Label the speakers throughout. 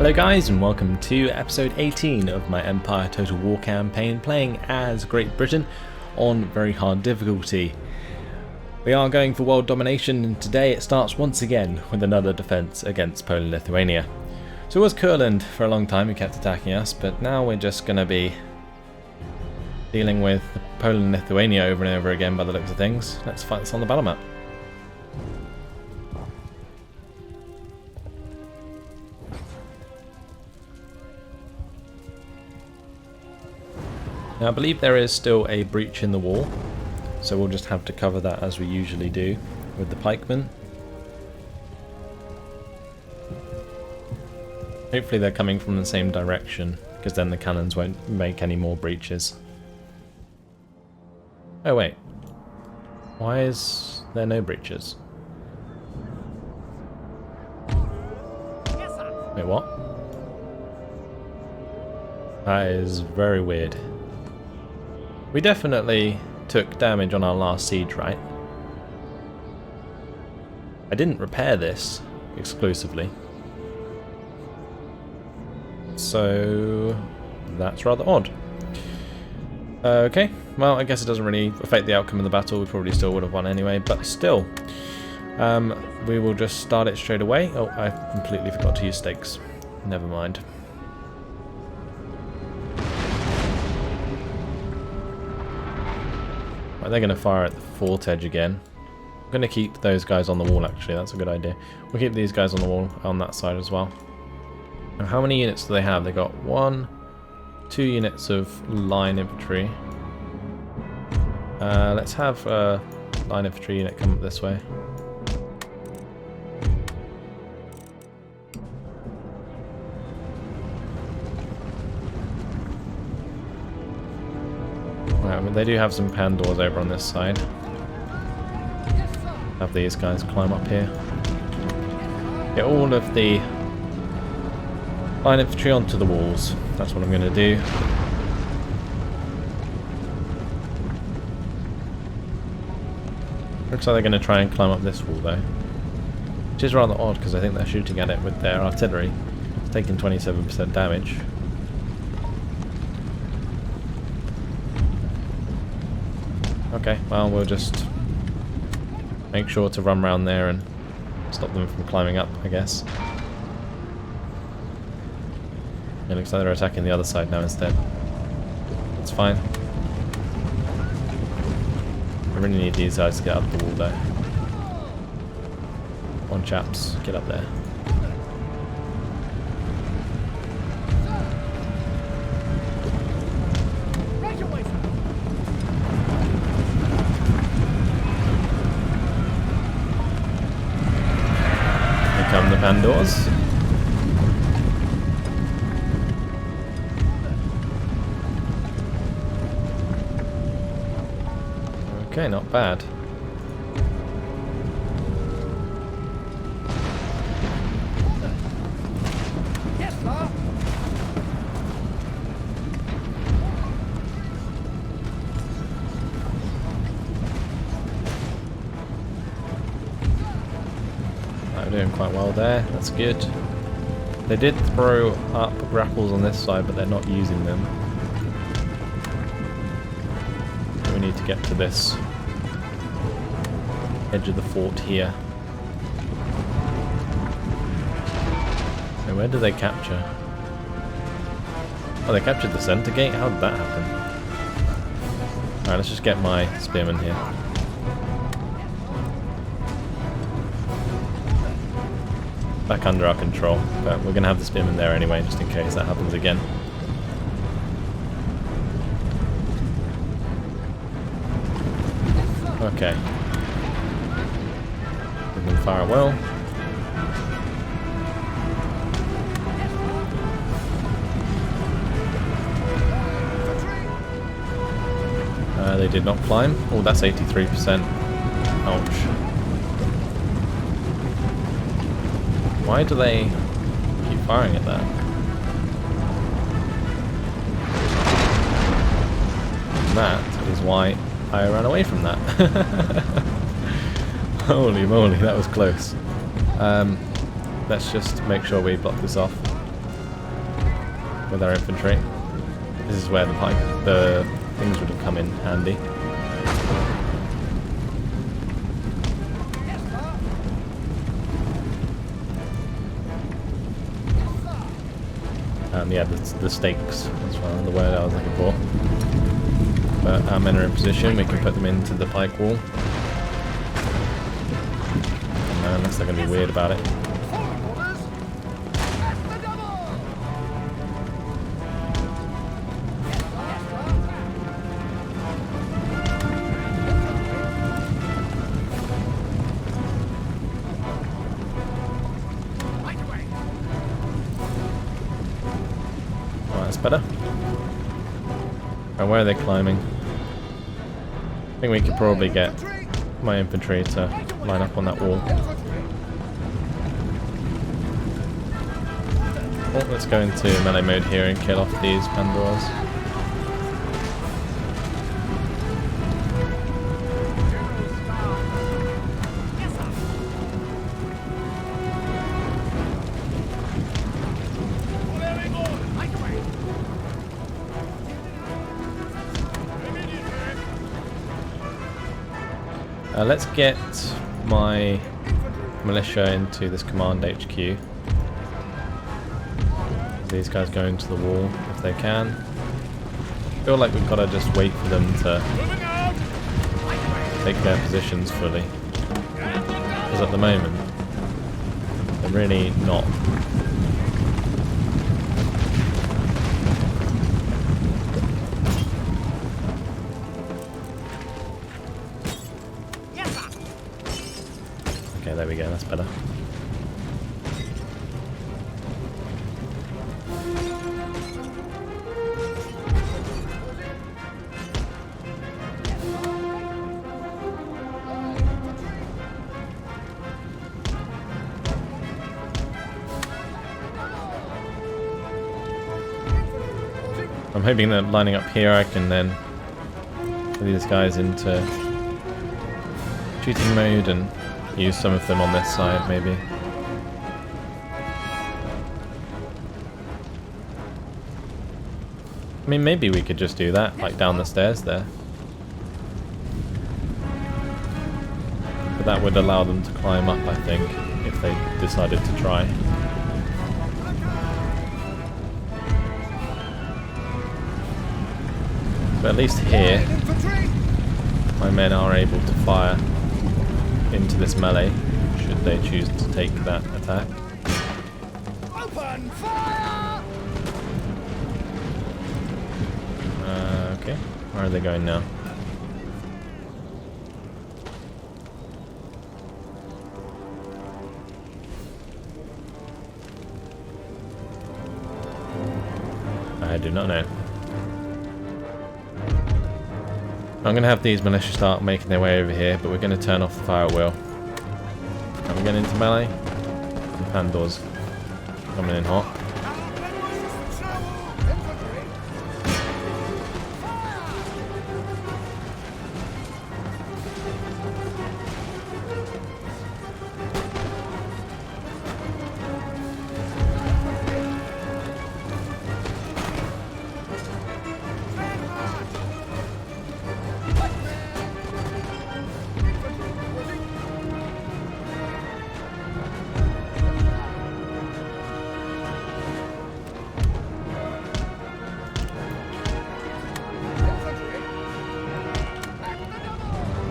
Speaker 1: Hello guys, and welcome to episode 18 of my Empire Total War campaign, playing as Great Britain on very hard difficulty. We are going for world domination, and today it starts once again with another defence against Poland and Lithuania. So it was Kurland for a long time who kept attacking us, but now we're just going to be dealing with Poland and Lithuania over and over again by the looks of things. Let's fight this on the battle map. Now I believe there is still a breach in the wall, so we'll just have to cover that as we usually do with the pikemen. Hopefully they're coming from the same direction, because then the cannons won't make any more breaches. Oh wait, why is there no breaches? Wait, what? That is very weird. We definitely took damage on our last siege, right? I didn't repair this exclusively, so that's rather odd. Okay, well I guess it doesn't really affect the outcome of the battle. We probably still would have won anyway, but still. We will just start it straight away. Oh, I completely forgot to use stakes. Never mind. They're going to fire at the fort edge again. I'm going to keep those guys on the wall, actually. That's a good idea. We'll keep these guys on the wall on that side as well. Now, how many units do they have? They got 2 units of line infantry. Let's have a line infantry unit come up this way. They do have some Pandors over on this side. Have these guys climb up here. Get all of the line infantry onto the walls. That's what I'm going to do. Looks like they're going to try and climb up this wall though. Which is rather odd because I think they're shooting at it with their artillery. It's taking 27% damage. Okay, well we'll just make sure to run around there and stop them from climbing up, I guess. It looks like they're attacking the other side now instead. That's fine. I really need these guys to get up the wall though. Come on chaps, get up there. Come the Pandors. Okay, not bad. Yes, sir. We're doing quite well there, that's good. They did throw up grapples on this side, but they're not using them. So we need to get to this edge of the fort here. So where did they capture? Oh, they captured the center gate? How did that happen? Alright, let's just get my spearmen here. Back under our control, but we're going to have the spearmen there anyway, just in case that happens again. Okay. We can fire well. They did not climb. Oh, that's 83%. Ouch. Why do they keep firing at that? And that is why I ran away from that. Holy moly, that was close. Let's just make sure we block this off. with our infantry. This is where the things would have come in handy. Yeah, the stakes as well, the word I was looking for. But our men are in position, we can put them into the pike wall. Unless they're going to be weird about it. Better. And where are they climbing? I think we could probably get my infantry to line up on that wall. Oh, let's go into melee mode here and kill off these Pandoras. Let's get my militia into this command HQ. These guys go into the wall if they can. I feel like we've got to just wait for them to take their positions fully. Because at the moment, they're really not. Okay, there we go, that's better. I'm hoping that lining up here I can then put these guys into shooting mode and use some of them on this side maybe. I mean, maybe we could just do that, like down the stairs there. But that would allow them to climb up, I think, if they decided to try. But at least here, my men are able to fire into this melee, should they choose to take that attack.
Speaker 2: Open fire!
Speaker 1: Okay, where are they going now? I do not know. I'm going to have these militia start making their way over here, but we're going to turn off the fire at will. And we're getting into melee. And Pandor's coming in hot.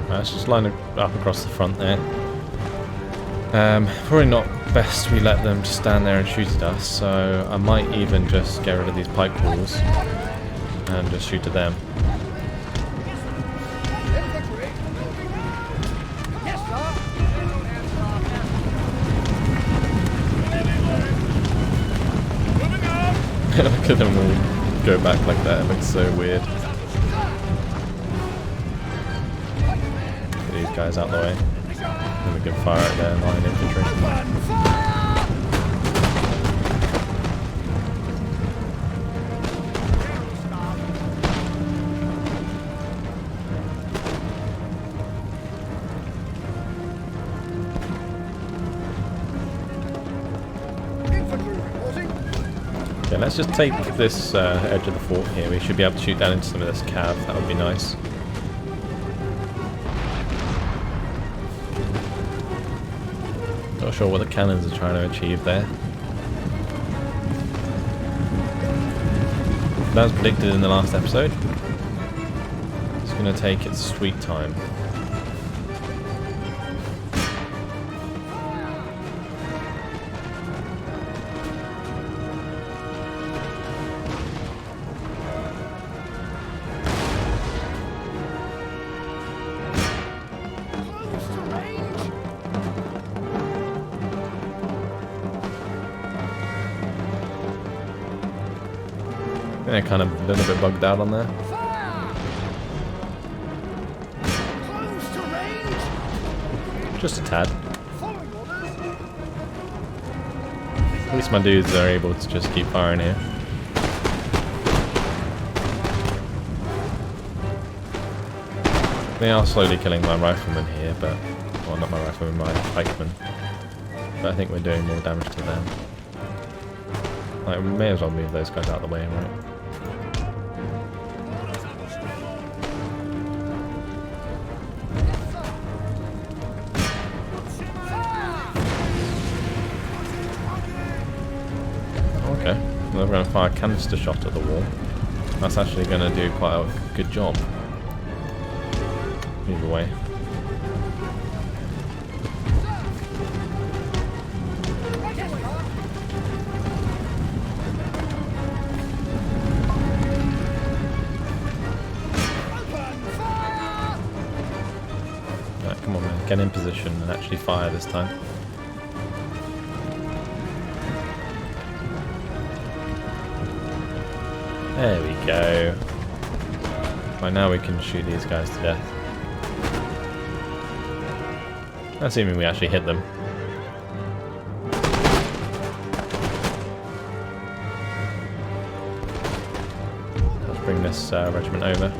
Speaker 1: Let's just line it up across the front there. Probably not best we let them just stand there and shoot at us, so I might even just get rid of these pike walls and just shoot at them. Look at them all go back like that, it looks so weird. Guys out the way. Then we can fire at their line infantry. Okay, let's just take this edge of the fort here. We should be able to shoot down into some of this cav. That would be nice. Not sure what the cannons are trying to achieve there. As predicted in the last episode, it's going to take its sweet time. They're kind of a little bit bugged out on there. Just a tad. At least my dudes are able to just keep firing here. They are slowly killing my riflemen here, but... well, not my riflemen, my pikemen. But I think we're doing more damage to them. Like, we may as well move those guys out of the way, right? Okay, well, we're going to fire a canister shot at the wall. That's actually going to do quite a good job. Either way. Right, come on man, get in position and actually fire this time. There we go. Right, now we can shoot these guys to death. Assuming we actually hit them. Let's bring this regiment over.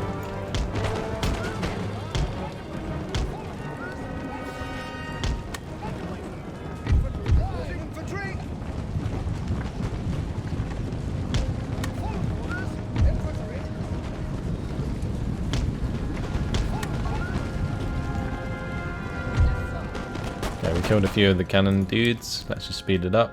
Speaker 1: Okay, we killed a few of the cannon dudes. Let's just speed it up.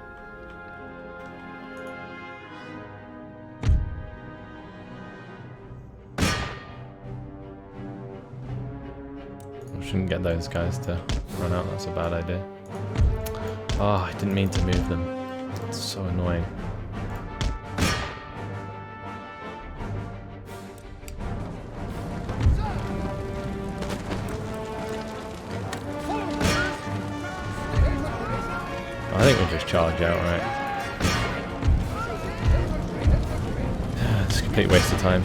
Speaker 1: We shouldn't get those guys to run out, that's a bad idea. Oh, I didn't mean to move them. It's so annoying. I think we'll just charge outright. It's a complete waste of time.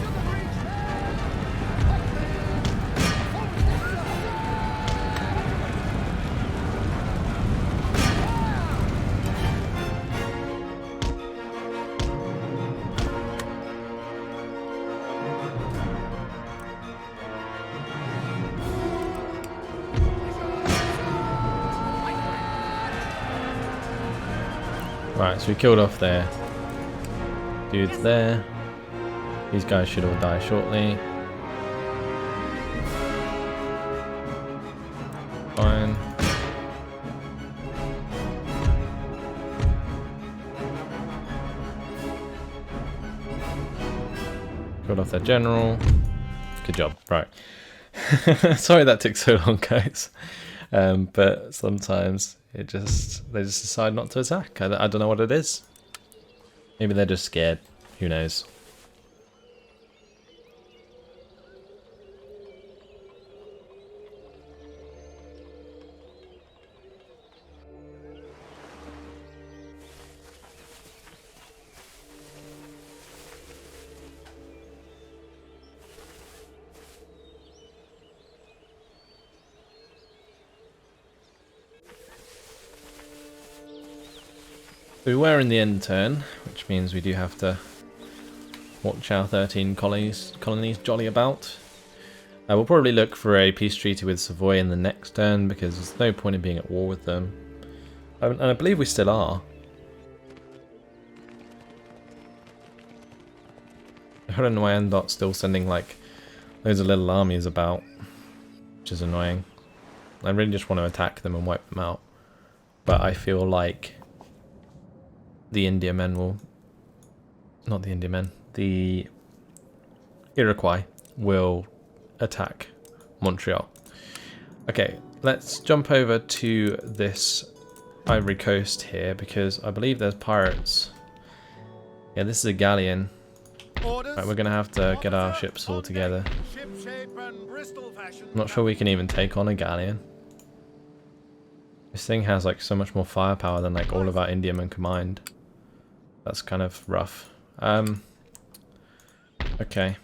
Speaker 1: Right, so we killed off their dudes there. These guys should all die shortly. Fine. Killed off their general. Good job. Right. Sorry that took so long, guys. But sometimes they just decide not to attack. I don't know what it is. Maybe they're just scared. Who knows? We were in the end turn, which means we do have to watch our 13 colonies jolly about. We'll probably look for a peace treaty with Savoy in the next turn, because there's no point in being at war with them. And I believe we still are. I don't know why Endot's still sending like loads of little armies about, which is annoying. I really just want to attack them and wipe them out, but I feel like the India men will, not the India men, the Iroquois will attack Montreal. Okay, let's jump over to this Ivory Coast here because I believe there's pirates. Yeah, this is a galleon. Right, we're gonna have to get our ships all together. I'm not sure we can even take on a galleon. This thing has like so much more firepower than like all of our Indiamen combined. That's kind of rough. Okay.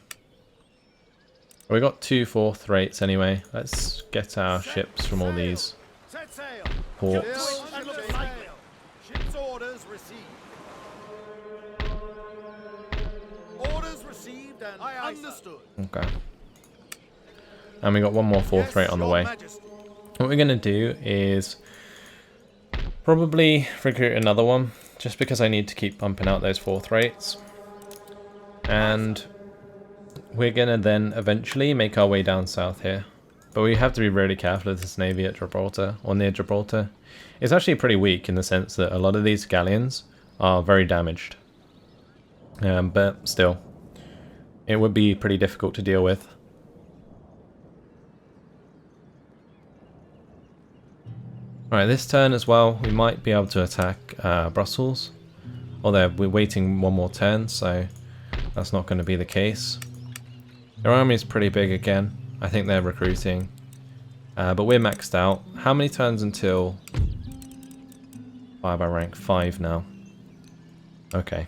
Speaker 1: We got 2 4th rates anyway. Let's get our ships from all these ports.
Speaker 2: Ship's orders received. Orders received and understood.
Speaker 1: Okay. And we got 1 more 4th rate on the way. What we're gonna do is probably recruit another one, just because I need to keep pumping out those 4th rates. And we're gonna then eventually make our way down south here. But we have to be really careful of this navy at Gibraltar, or near Gibraltar. It's actually pretty weak in the sense that a lot of these galleons are very damaged. But still, it would be pretty difficult to deal with. Alright, this turn as well, we might be able to attack Brussels. Although we're waiting 1 more turn, so that's not going to be the case. Their army is pretty big again. I think they're recruiting. But we're maxed out. How many turns until 5 I rank? 5 now. Okay.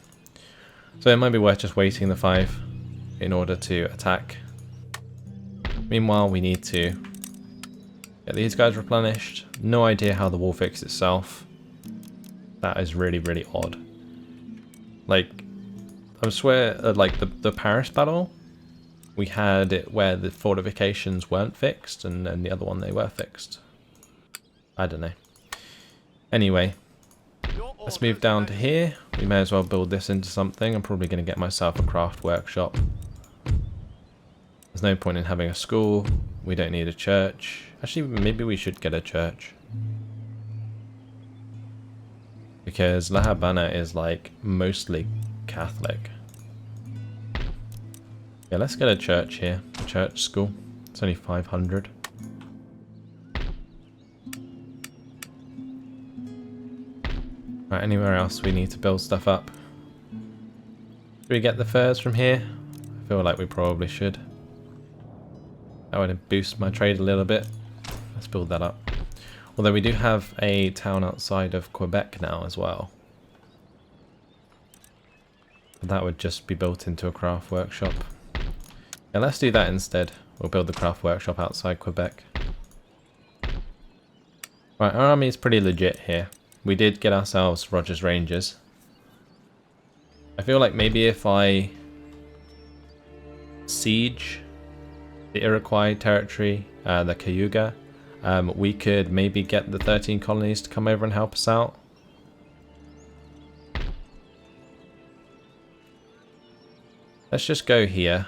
Speaker 1: So it might be worth just waiting the 5 in order to attack. Meanwhile, we need to get these guys replenished. No idea how the wall fixed itself. That is really, really odd. Like, I swear, like the Paris battle, we had it where the fortifications weren't fixed, and then the other one they were fixed. I don't know. Anyway, let's move down to here. We may as well build this into something. I'm probably going to get myself a craft workshop. There's no point in having a school. We don't need a church. Actually, maybe we should get a church. Because La Habana is like mostly Catholic. Yeah, let's get a church here. A church school. It's only 500. Right, anywhere else we need to build stuff up? Should we get the furs from here? I feel like we probably should. That would boost my trade a little bit. Let's build that up. Although we do have a town outside of Quebec now as well. That would just be built into a craft workshop. Yeah, let's do that instead. We'll build the craft workshop outside Quebec. Right, our army is pretty legit here. We did get ourselves Rogers Rangers. I feel like maybe if I siege the Iroquois territory, the Cayuga, we could maybe get the 13 colonies to come over and help us out. Let's just go here.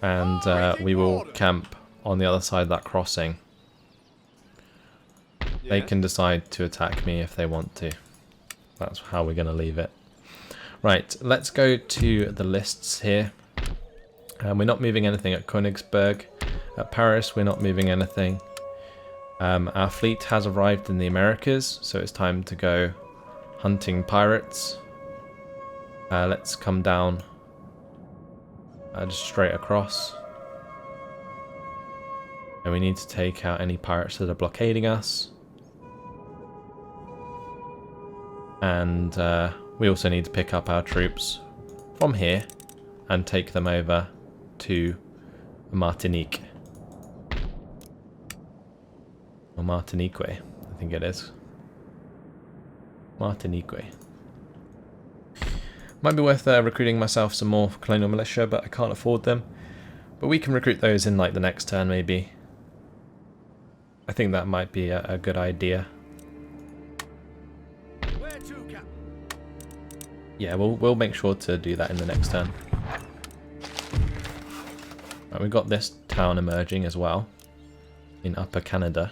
Speaker 1: And we will camp on the other side of that crossing. They can decide to attack me if they want to. That's how we're going to leave it. Right, let's go to the lists here. We're not moving anything at Königsberg. At Paris, we're not moving anything. Our fleet has arrived in the Americas, so it's time to go hunting pirates. Let's come down just straight across. And we need to take out any pirates that are blockading us. And we also need to pick up our troops from here and take them over to Martinique. Or Martinique, I think it is. Martinique. Might be worth recruiting myself some more colonial militia, but I can't afford them. But we can recruit those in like the next turn maybe. I think that might be a good idea.
Speaker 2: Where to, Captain?
Speaker 1: Yeah, we'll make sure to do that in the next turn. Right, we've got this town emerging as well in Upper Canada.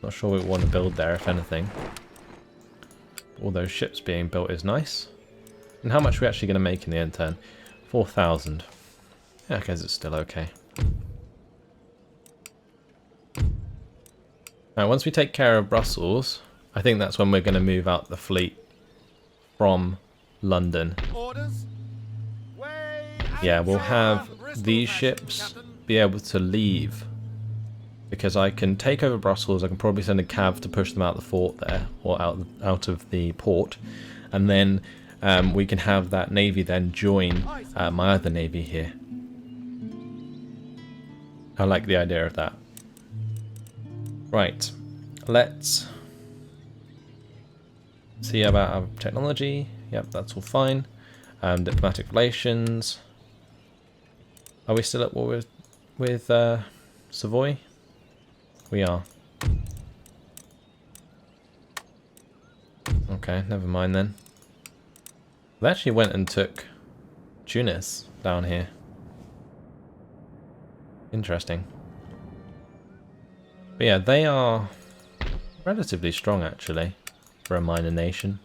Speaker 1: Not sure what we want to build there, if anything. All those ships being built is nice. And how much are we actually going to make in the end turn? 4,000. Yeah, I guess it's still okay. Now, once we take care of Brussels, I think that's when we're going to move out the fleet from London.
Speaker 2: Orders.
Speaker 1: Yeah, we'll have these ships be able to leave. Because I can take over Brussels, I can probably send a cav to push them out the fort there, or out of the port. And then we can have that navy then join my other navy here. I like the idea of that. Right, let's see about our technology. Yep, that's all fine. Diplomatic relations. Are we still at war with Savoy? We are. Okay, never mind then. They actually went and took Tunis down here. Interesting. But yeah, they are relatively strong actually for a minor nation.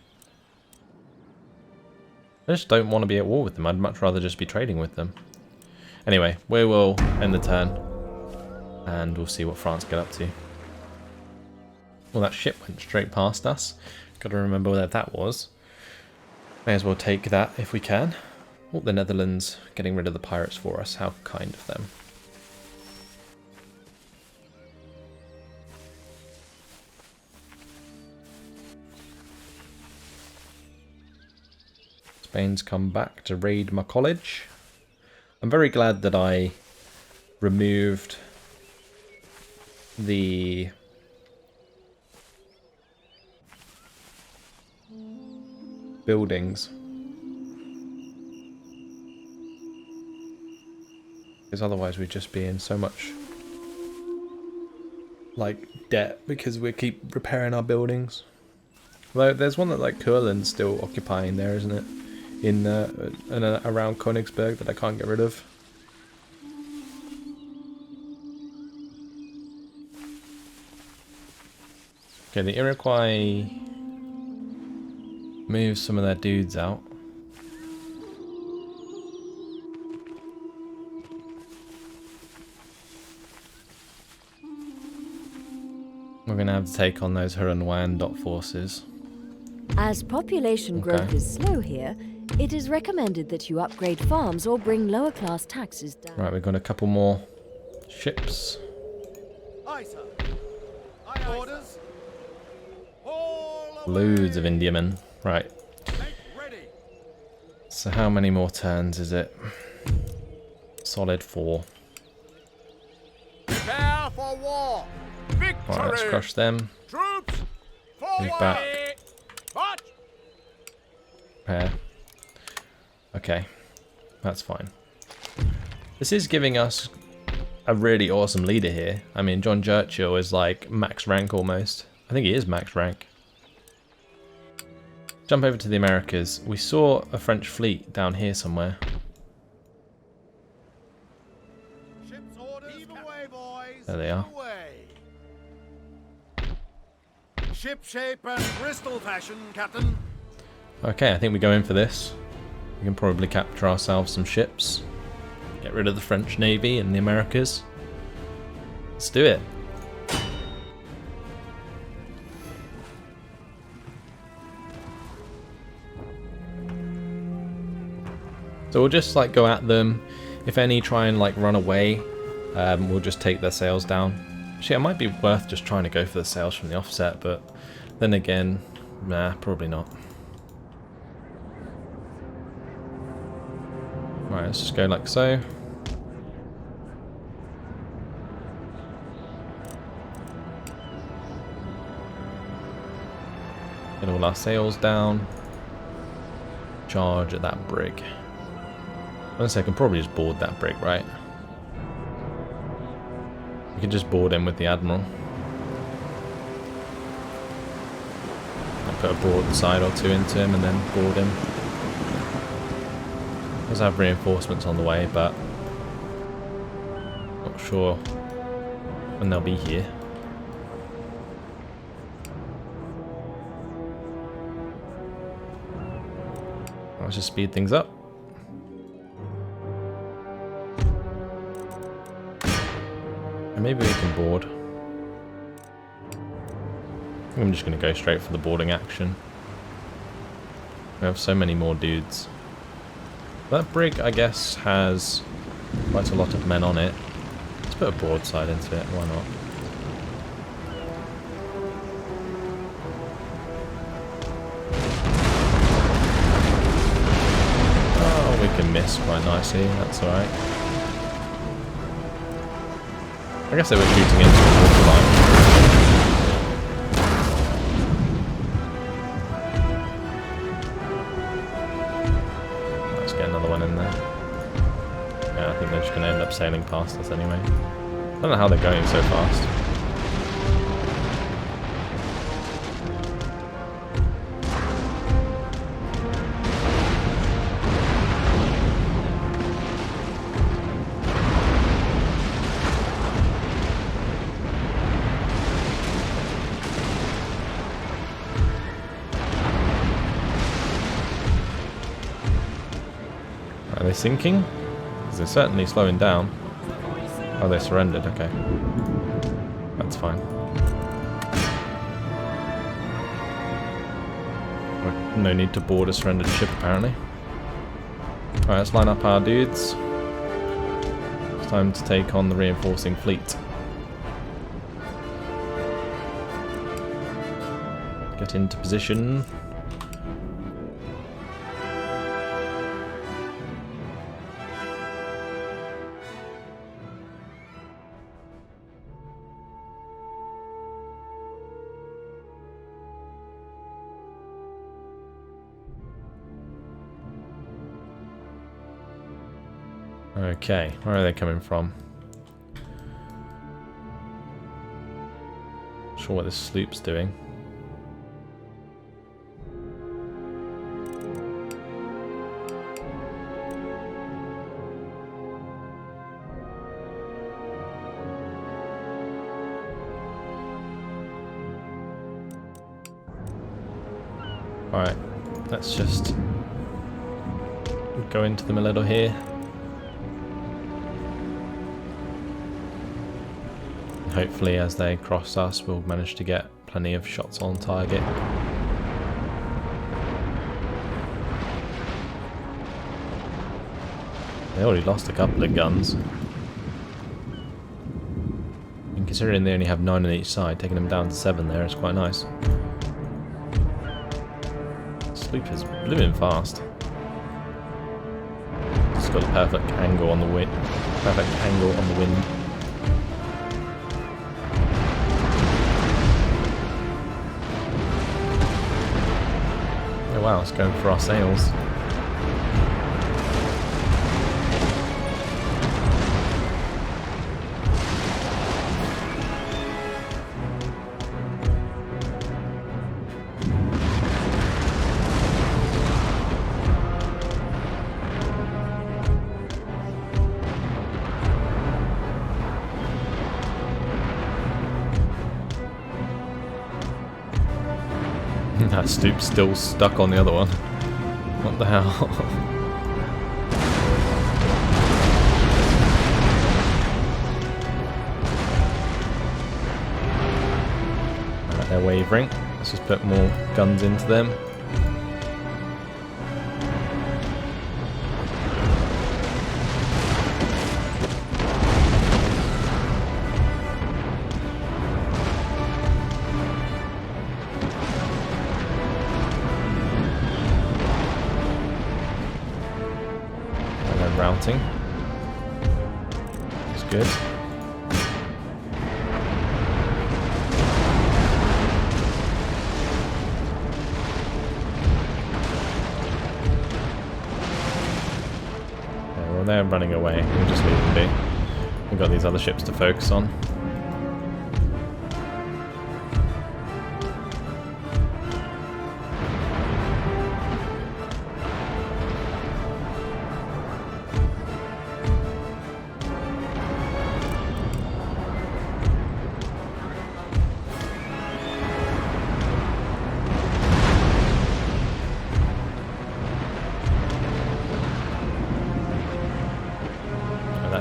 Speaker 1: I just don't want to be at war with them. I'd much rather just be trading with them. Anyway, we will end the turn. And we'll see what France get up to. Well, that ship went straight past us. Got to remember where that was. May as well take that if we can. Oh, the Netherlands getting rid of the pirates for us. How kind of them. Spain's come back to raid my college. I'm very glad that I removed the buildings, because otherwise we'd just be in so much like debt because we keep repairing our buildings. Although there's one that like Kurland's still occupying there, isn't it? In around Königsberg that I can't get rid of. Okay, the Iroquois move some of their dudes out. We're going to have to take on those Huron dot forces.
Speaker 3: As population growth is slow here, it is recommended that you upgrade farms or bring lower class taxes down.
Speaker 1: Right, we've got a couple more ships.
Speaker 2: Aye, sir. Aye, orders.
Speaker 1: Loads of Indiamen. Right.
Speaker 2: Ready.
Speaker 1: So how many more turns is it? Solid 4.
Speaker 2: Prepare for war. Victory.
Speaker 1: Alright, let's crush them.
Speaker 2: Troops.
Speaker 1: Move
Speaker 2: Forward.
Speaker 1: back.
Speaker 2: March.
Speaker 1: Repair. Okay. That's fine. This is giving us a really awesome leader here. I mean, John Churchill is like max rank almost. I think he is max rank. Jump over to the Americas. We saw a French fleet down here somewhere.
Speaker 2: Ship's orders. Heave away, boys.
Speaker 1: There they are.
Speaker 2: Heave away. Ship shape and Bristol fashion, Captain.
Speaker 1: Okay, I think we go in for this. We can probably capture ourselves some ships. Get rid of the French Navy and the Americas. Let's do it. So we'll just like go at them. If any try and like run away, we'll just take their sails down. Actually, it might be worth just trying to go for the sails from the offset, but then again, nah, probably not. Right, let's just go like so. Get all our sails down. Charge at that brig. Honestly, I can probably just board that brig, right? We can just board him with the Admiral. put a broadside or two into him and then board him. Does have reinforcements on the way, but not sure when they'll be here. Let's just speed things up. And maybe we can board. I think I'm just going to go straight for the boarding action. We have so many more dudes. That brig, I guess, has quite a lot of men on it. Let's put a broadside into it, why not? Oh, we can miss quite nicely, that's alright. I guess they were shooting into the waterline. Let's get another one in there. Yeah, I think they're just going to end up sailing past us anyway. I don't know how they're going so fast. Are they sinking? Because they're certainly slowing down. Oh, they surrendered, okay. That's fine. No need to board a surrendered ship, apparently. Alright, let's line up our dudes. It's time to take on the reinforcing fleet. Get into position. Okay, where are they coming from? Not sure what this sloop's doing. Alright, let's just go into them a little here. Hopefully as they cross us we'll manage to get plenty of shots on target. They already lost a couple of guns. And considering they only have 9 on each side, taking them down to 7 there is quite nice. Sloop is blooming fast. It's got a perfect angle on the wind. Perfect angle on the wind. Oh wow, it's going for our sails. That sloop's still stuck on the other one. What the hell? Alright, they're wavering. Let's just put more guns into them. Routing. It's good. Okay, well, they're running away. We'll just leave them be. We've got these other ships to focus on.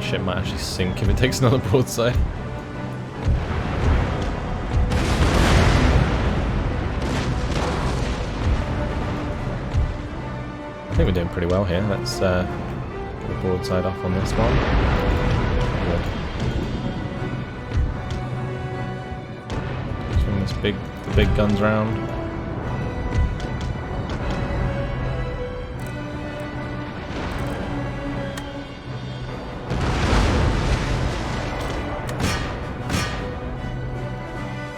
Speaker 1: ship might actually sink if it takes another broadside. I think we're doing pretty well here. Let's get the broadside off on this one. Good. Swing the big guns round.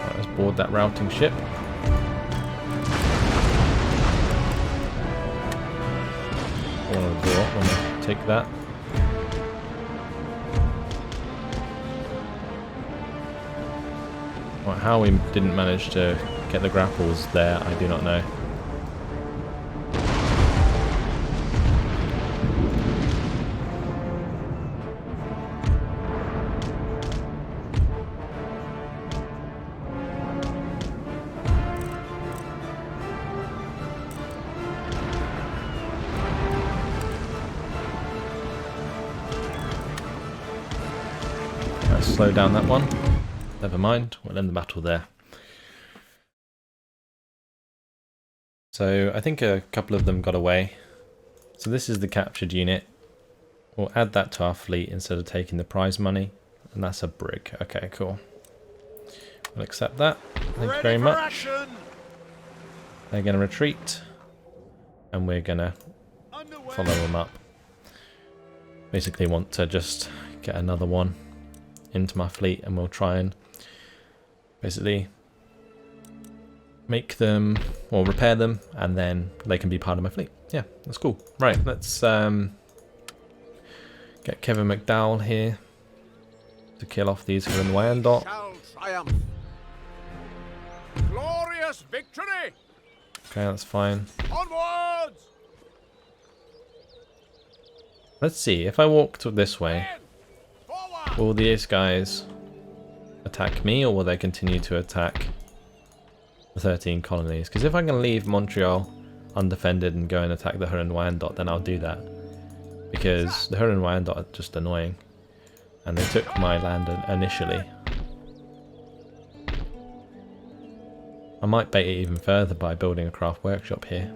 Speaker 1: Right, let's board that routing ship. Take that. Well, how we didn't manage to get the grapples there, I do not know. Slow down that one. Never mind, we'll end the battle there. So I think a couple of them got away. So this is the captured unit. We'll add that to our fleet instead of taking the prize money. And that's a brig. Okay, cool. We'll accept that. Thank you very much. They're going to retreat. And we're going to follow them up. Basically want to just get another one into my fleet, and we'll try and basically make them or repair them, and then they can be part of my fleet. Yeah, that's cool. Right, let's get Kevin McDowell here to kill off these Huron Wyandotte.
Speaker 2: Glorious victory!
Speaker 1: Okay, that's fine.
Speaker 2: Onwards!
Speaker 1: Let's see, if I walk to this way, will these guys attack me, or will they continue to attack the 13 colonies? Because if I can leave Montreal undefended and go and attack the Huron Wyandotte, then I'll do that. Because the Huron Wyandotte are just annoying. And they took my land initially. I might bait it even further by building a craft workshop here.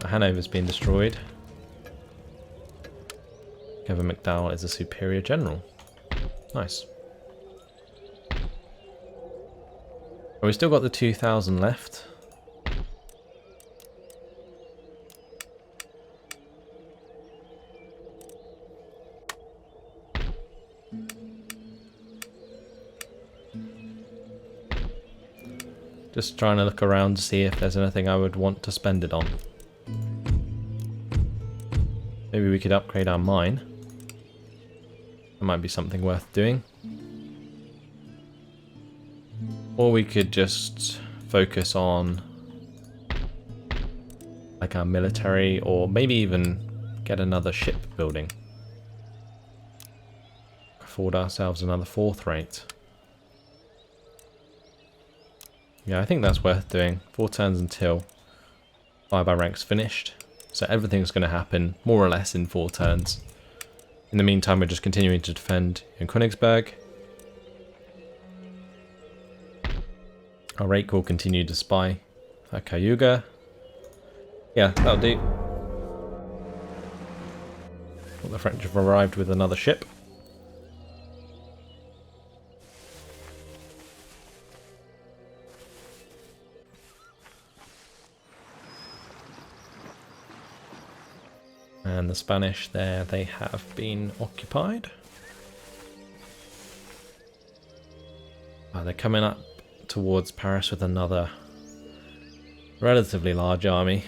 Speaker 1: Hanover's been destroyed. Kevin McDowell is a superior general. Nice. Well, we've still got the 2,000 left. Just trying to look around to see if there's anything I would want to spend it on. Maybe we could upgrade our mine. That might be something worth doing. Or we could just focus on like our military, or maybe even get another ship building. Afford ourselves another 4th rate. Yeah, I think that's worth doing. 4 turns until flyby rank's finished. So everything's going to happen more or less in 4 turns. In the meantime, we're just continuing to defend in Königsberg. Our rake will continue to spy at Cayuga. Yeah, that'll do. Well, the French have arrived with another ship. And the Spanish there, they have been occupied. They're coming up towards Paris with another relatively large army.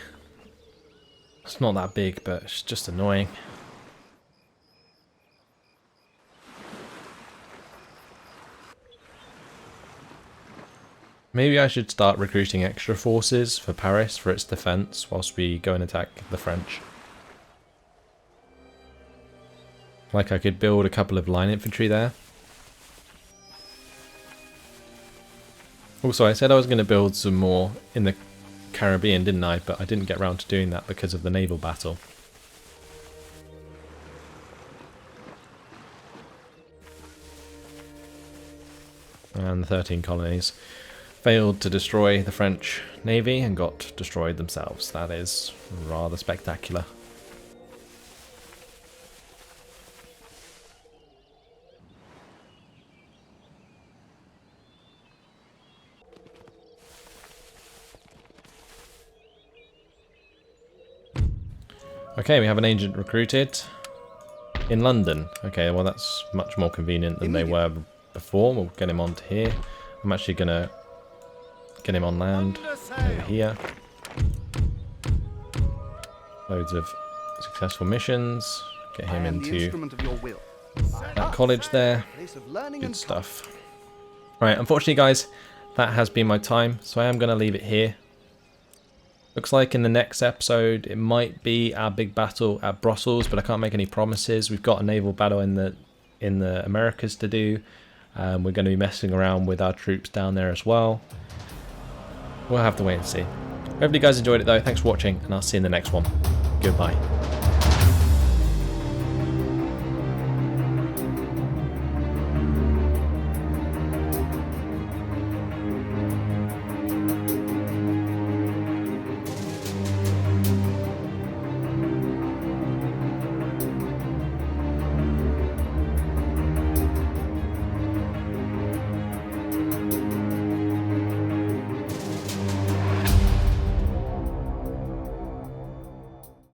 Speaker 1: It's not that big, but it's just annoying. Maybe I should start recruiting extra forces for Paris for its defense whilst we go and attack the French. Like I could build a couple of line infantry there. Also, I said I was going to build some more in the Caribbean, didn't I? But I didn't get around to doing that because of the naval battle. And the 13 colonies failed to destroy the French navy and got destroyed themselves. That is rather spectacular. Okay, we have an agent recruited in London. Okay, well that's much more convenient than they were before. We'll get him onto here. I'm actually going to get him on land over here. Loads of successful missions. Get him into that college there. Good stuff. Alright, unfortunately guys, that has been my time, so I am going to leave it here. Looks like in the next episode it might be our big battle at Brussels, but I can't make any promises. We've got a naval battle in the Americas to do. We're going to be messing around with our troops down there as well. We'll have to wait and see. Hopefully you guys enjoyed it though. Thanks for watching, and I'll see you in the next one. Goodbye.